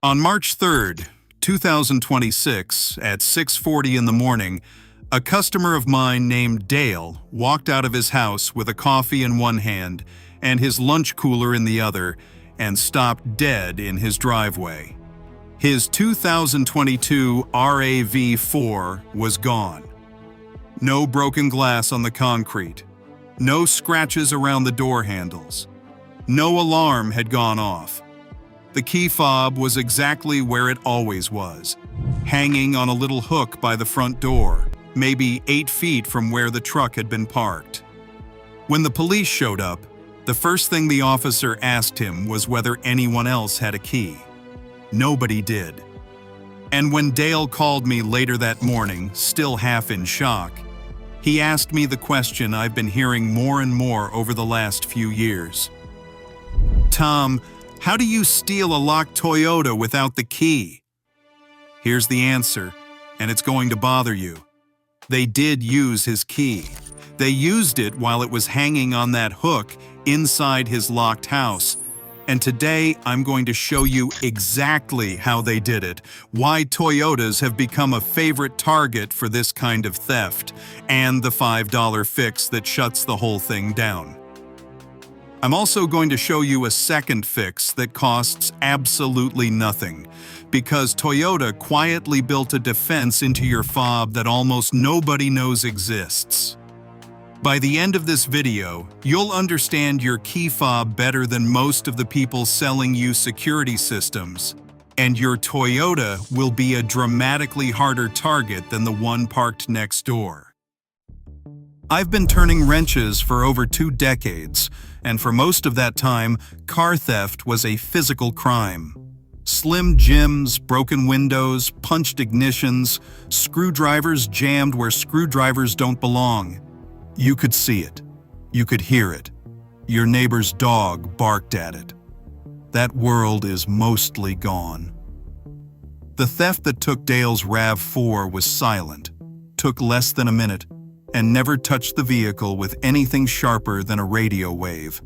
On March 3rd, 2026, at 6:40 in the morning, a customer of mine named Dale walked out of his house with a coffee in one hand and his lunch cooler in the other and stopped dead in his driveway. His 2022 RAV4 was gone. No broken glass on the concrete. No scratches around the door handles. No alarm had gone off. The key fob was exactly where it always was, hanging on a little hook by the front door, maybe 8 feet from where the truck had been parked. When the police showed up, the first thing the officer asked him was whether anyone else had a key. Nobody did. And when Dale called me later that morning, still half in shock, he asked me the question I've been hearing more and more over the last few years. "Tom, how do you steal a locked Toyota without the key?" Here's the answer, and it's going to bother you. They did use his key. They used it while it was hanging on that hook inside his locked house. And today I'm going to show you exactly how they did it, why Toyotas have become a favorite target for this kind of theft, and the $5 fix that shuts the whole thing down. I'm also going to show you a second fix that costs absolutely nothing, because Toyota quietly built a defense into your fob that almost nobody knows exists. By the end of this video, you'll understand your key fob better than most of the people selling you security systems, and your Toyota will be a dramatically harder target than the one parked next door. I've been turning wrenches for over 2 decades, and for most of that time, car theft was a physical crime. Slim Jims, broken windows, punched ignitions, screwdrivers jammed where screwdrivers don't belong. You could see it. You could hear it. Your neighbor's dog barked at it. That world is mostly gone. The theft that took Dale's RAV4 was silent, took less than a minute, and never touched the vehicle with anything sharper than a radio wave.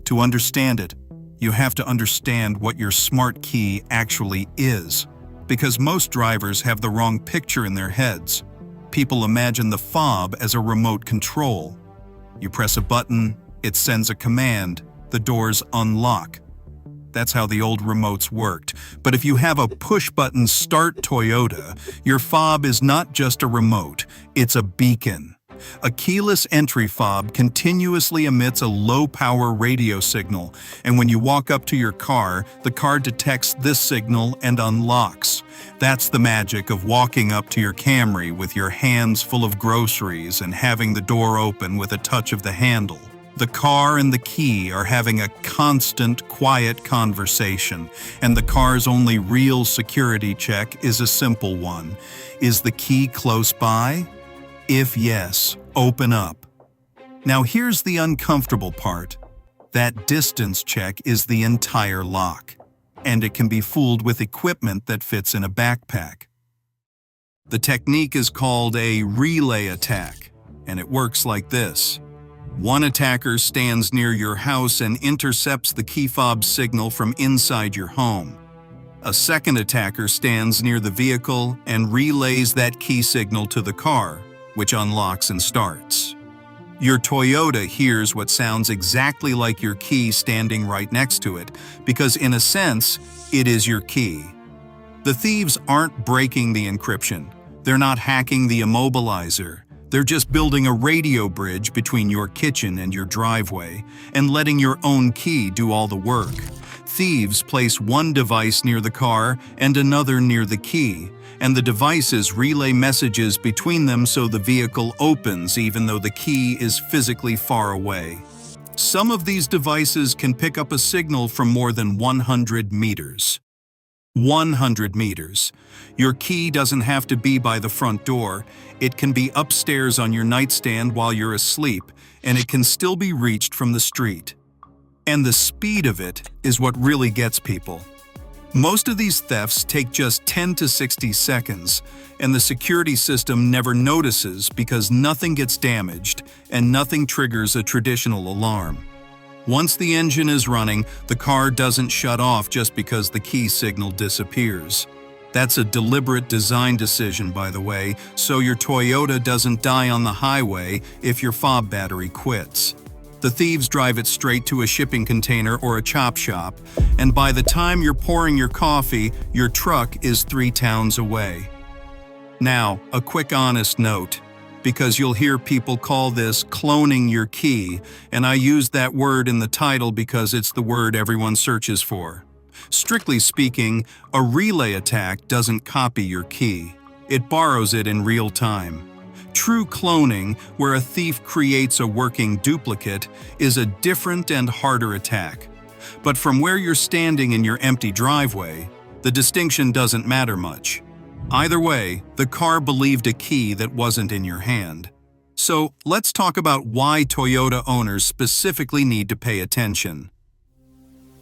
To understand it, you have to understand what your smart key actually is, because most drivers have the wrong picture in their heads. People imagine the fob as a remote control. You press a button, it sends a command, the doors unlock. That's how the old remotes worked. But if you have a push-button start Toyota, your fob is not just a remote, it's a beacon. A keyless entry fob continuously emits a low-power radio signal, and when you walk up to your car, the car detects this signal and unlocks. That's the magic of walking up to your Camry with your hands full of groceries and having the door open with a touch of the handle. The car and the key are having a constant, quiet conversation, and the car's only real security check is a simple one. Is the key close by? If yes, open up. Now here's the uncomfortable part. That distance check is the entire lock, and it can be fooled with equipment that fits in a backpack. The technique is called a relay attack, and it works like this. One attacker stands near your house and intercepts the key fob signal from inside your home. A second attacker stands near the vehicle and relays that key signal to the car, which unlocks and starts. Your Toyota hears what sounds exactly like your key standing right next to it, because in a sense, it is your key. The thieves aren't breaking the encryption. They're not hacking the immobilizer. They're just building a radio bridge between your kitchen and your driveway, and letting your own key do all the work. Thieves place one device near the car and another near the key, and the devices relay messages between them so the vehicle opens even though the key is physically far away. Some of these devices can pick up a signal from more than 100 meters. 100 meters. Your key doesn't have to be by the front door. It can be upstairs on your nightstand while you're asleep, and it can still be reached from the street. And the speed of it is what really gets people. Most of these thefts take just 10 to 60 seconds, and the security system never notices because nothing gets damaged and nothing triggers a traditional alarm. Once the engine is running, the car doesn't shut off just because the key signal disappears. That's a deliberate design decision, by the way, so your Toyota doesn't die on the highway if your fob battery quits. The thieves drive it straight to a shipping container or a chop shop, and by the time you're pouring your coffee, your truck is 3 towns away. Now, a quick honest note, because you'll hear people call this cloning your key, and I use that word in the title because it's the word everyone searches for. Strictly speaking, a relay attack doesn't copy your key. It borrows it in real time. True cloning, where a thief creates a working duplicate, is a different and harder attack. But from where you're standing in your empty driveway, the distinction doesn't matter much. Either way, the car believed a key that wasn't in your hand. So let's talk about why Toyota owners specifically need to pay attention.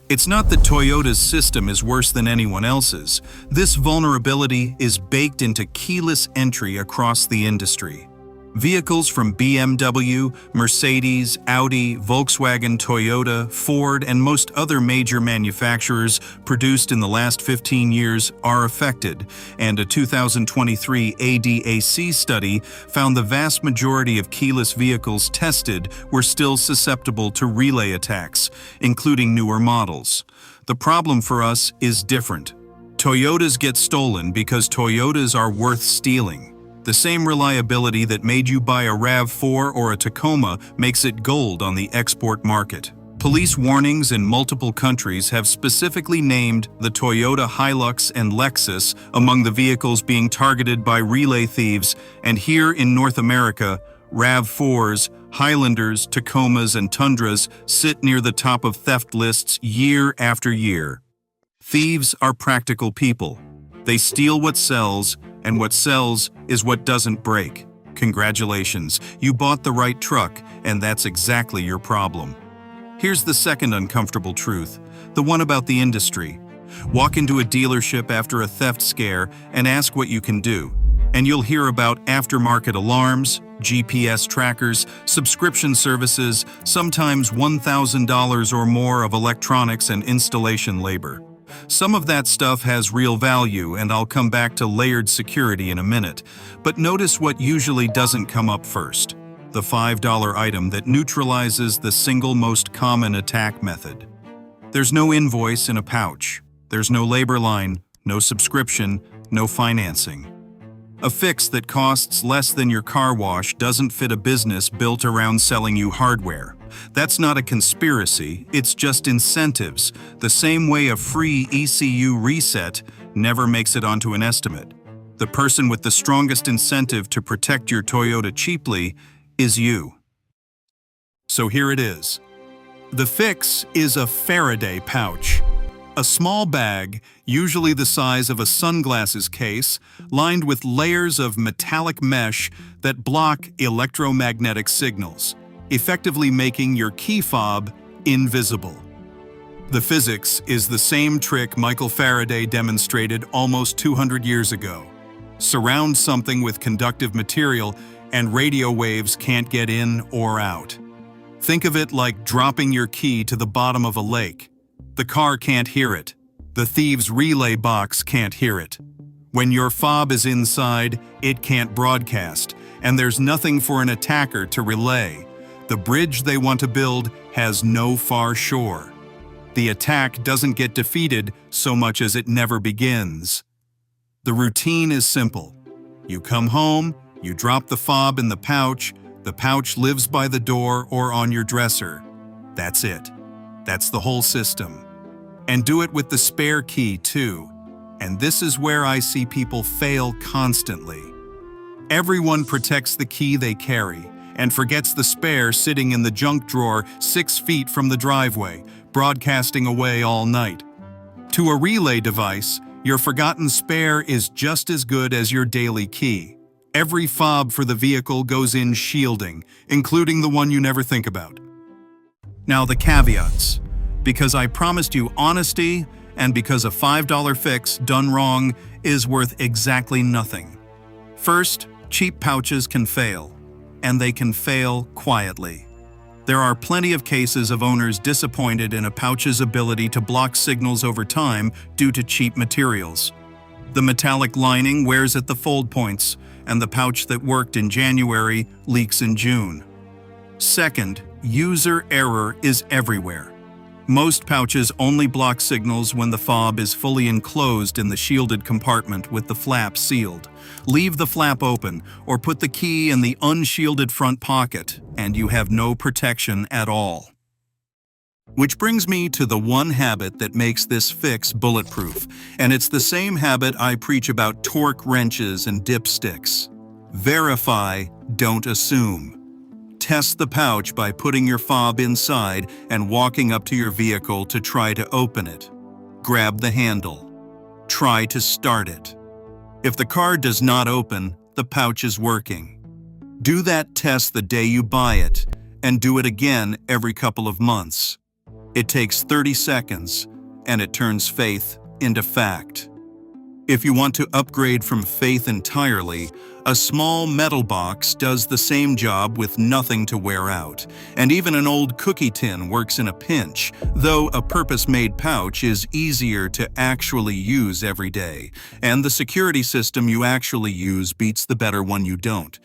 It's not that Toyota's system is worse than anyone else's. This vulnerability is baked into keyless entry across the industry. Vehicles from BMW, Mercedes, Audi, Volkswagen, Toyota, Ford, and most other major manufacturers produced in the last 15 years are affected, and a 2023 ADAC study found the vast majority of keyless vehicles tested were still susceptible to relay attacks, including newer models. The problem for us is different. Toyotas get stolen because Toyotas are worth stealing. The same reliability that made you buy a RAV4 or a Tacoma makes it gold on the export market. Police warnings in multiple countries have specifically named the Toyota Hilux and Lexus among the vehicles being targeted by relay thieves, and here in North America, RAV4s, Highlanders, Tacomas, and Tundras sit near the top of theft lists year after year. Thieves are practical people. They steal what sells, and what sells is what doesn't break. Congratulations, you bought the right truck, and that's exactly your problem. Here's the second uncomfortable truth, the one about the industry. Walk into a dealership after a theft scare and ask what you can do, and you'll hear about aftermarket alarms, GPS trackers, subscription services, sometimes $1,000 or more of electronics and installation labor. Some of that stuff has real value, and I'll come back to layered security in a minute, but notice what usually doesn't come up first: the $5 item that neutralizes the single most common attack method. There's no invoice in a pouch. There's no labor line, no subscription, no financing. A fix that costs less than your car wash doesn't fit a business built around selling you hardware. That's not a conspiracy, it's just incentives, the same way a free ECU reset never makes it onto an estimate. The person with the strongest incentive to protect your Toyota cheaply is you. So here it is. The fix is a Faraday pouch. A small bag, usually the size of a sunglasses case, lined with layers of metallic mesh that block electromagnetic signals, effectively making your key fob invisible. The physics is the same trick Michael Faraday demonstrated almost 200 years ago. Surround something with conductive material and radio waves can't get in or out. Think of it like dropping your key to the bottom of a lake. The car can't hear it. The thief's relay box can't hear it. When your fob is inside, it can't broadcast, and there's nothing for an attacker to relay. The bridge they want to build has no far shore. The attack doesn't get defeated so much as it never begins. The routine is simple. You come home, you drop the fob in the pouch lives by the door or on your dresser. That's it. That's the whole system. And do it with the spare key too. And this is where I see people fail constantly. Everyone protects the key they carry and forgets the spare sitting in the junk drawer 6 feet from the driveway, broadcasting away all night. To a relay device, your forgotten spare is just as good as your daily key. Every fob for the vehicle goes in shielding, including the one you never think about. Now the caveats. Because I promised you honesty, and because a $5 fix done wrong is worth exactly nothing. First, cheap pouches can fail, and they can fail quietly. There are plenty of cases of owners disappointed in a pouch's ability to block signals over time due to cheap materials. The metallic lining wears at the fold points, and the pouch that worked in January leaks in June. Second, user error is everywhere. Most pouches only block signals when the fob is fully enclosed in the shielded compartment with the flap sealed. Leave the flap open or put the key in the unshielded front pocket, and you have no protection at all. Which brings me to the one habit that makes this fix bulletproof, and it's the same habit I preach about torque wrenches and dipsticks. Verify, don't assume. Test the pouch by putting your fob inside and walking up to your vehicle to try to open it. Grab the handle. Try to start it. If the car does not open, the pouch is working. Do that test the day you buy it, and do it again every couple of months. It takes 30 seconds, and it turns faith into fact. If you want to upgrade from faith entirely, a small metal box does the same job with nothing to wear out, and even an old cookie tin works in a pinch, though a purpose-made pouch is easier to actually use every day, and the security system you actually use beats the better one you don't.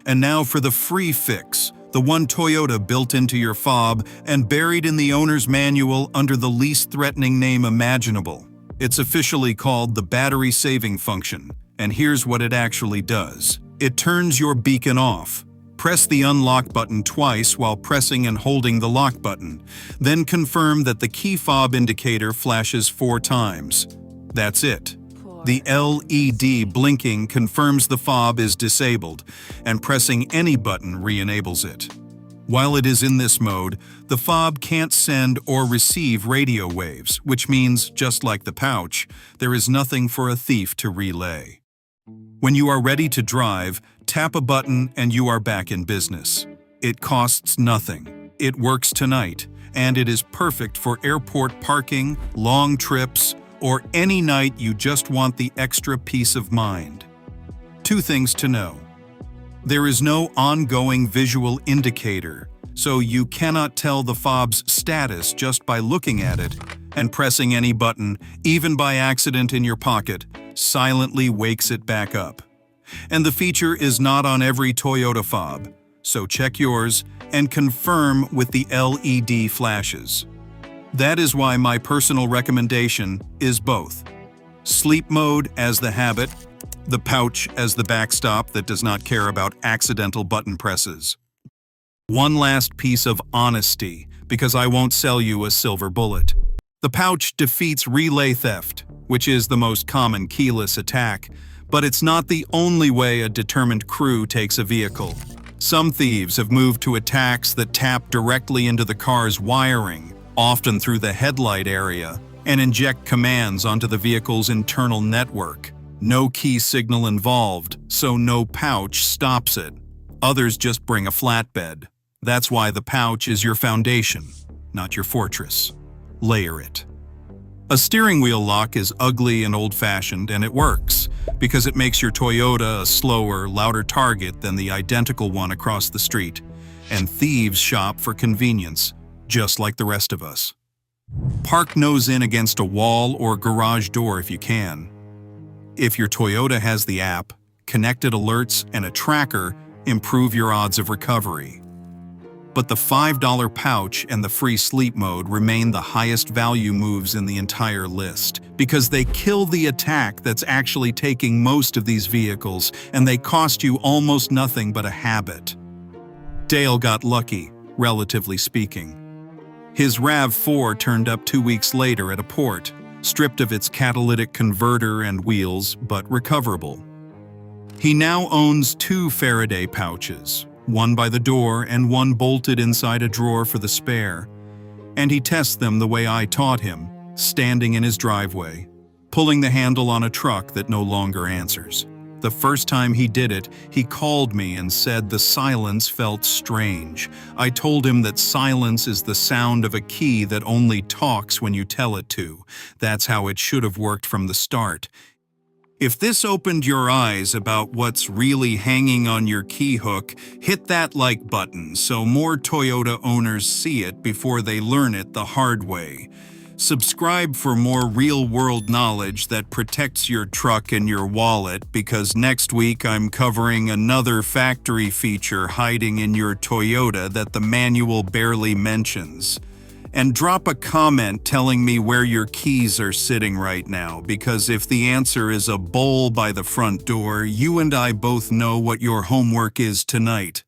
And now for the free fix, the one Toyota built into your fob and buried in the owner's manual under the least threatening name imaginable. It's officially called the battery saving function, and here's what it actually does. It turns your beacon off. Press the unlock button twice while pressing and holding the lock button. Then confirm that the key fob indicator flashes 4 times. That's it. The LED blinking confirms the fob is disabled, and pressing any button re-enables it. While it is in this mode, the fob can't send or receive radio waves, which means, just like the pouch, there is nothing for a thief to relay. When you are ready to drive, tap a button and you are back in business. It costs nothing. It works tonight, and it is perfect for airport parking, long trips, or any night you just want the extra peace of mind. 2 things to know. There is no ongoing visual indicator, so you cannot tell the fob's status just by looking at it, and pressing any button, even by accident in your pocket, silently wakes it back up. And the feature is not on every Toyota fob, so check yours and confirm with the LED flashes. That is why my personal recommendation is both. Sleep mode as the habit, the pouch as the backstop that does not care about accidental button presses. One last piece of honesty, because I won't sell you a silver bullet. The pouch defeats relay theft, which is the most common keyless attack, but it's not the only way a determined crew takes a vehicle. Some thieves have moved to attacks that tap directly into the car's wiring, often through the headlight area, and inject commands onto the vehicle's internal network. No key signal involved, so no pouch stops it. Others just bring a flatbed. That's why the pouch is your foundation, not your fortress. Layer it. A steering wheel lock is ugly and old-fashioned, and it works, because it makes your Toyota a slower, louder target than the identical one across the street. And thieves shop for convenience, just like the rest of us. Park nose in against a wall or garage door if you can. If your Toyota has the app, connected alerts, and a tracker, improve your odds of recovery. But the $5 pouch and the free sleep mode remain the highest value moves in the entire list, because they kill the attack that's actually taking most of these vehicles, and they cost you almost nothing but a habit. Dale got lucky, relatively speaking. His RAV4 turned up 2 weeks later at a port, stripped of its catalytic converter and wheels, but recoverable. He now owns 2 Faraday pouches, one by the door and one bolted inside a drawer for the spare. And he tests them the way I taught him, standing in his driveway, pulling the handle on a truck that no longer answers. The first time he did it, he called me and said the silence felt strange. I told him that silence is the sound of a key that only talks when you tell it to. That's how it should have worked from the start. If this opened your eyes about what's really hanging on your key hook, hit that like button so more Toyota owners see it before they learn it the hard way. Subscribe for more real-world knowledge that protects your truck and your wallet, because next week I'm covering another factory feature hiding in your Toyota that the manual barely mentions. And drop a comment telling me where your keys are sitting right now, because if the answer is a bowl by the front door, you and I both know what your homework is tonight.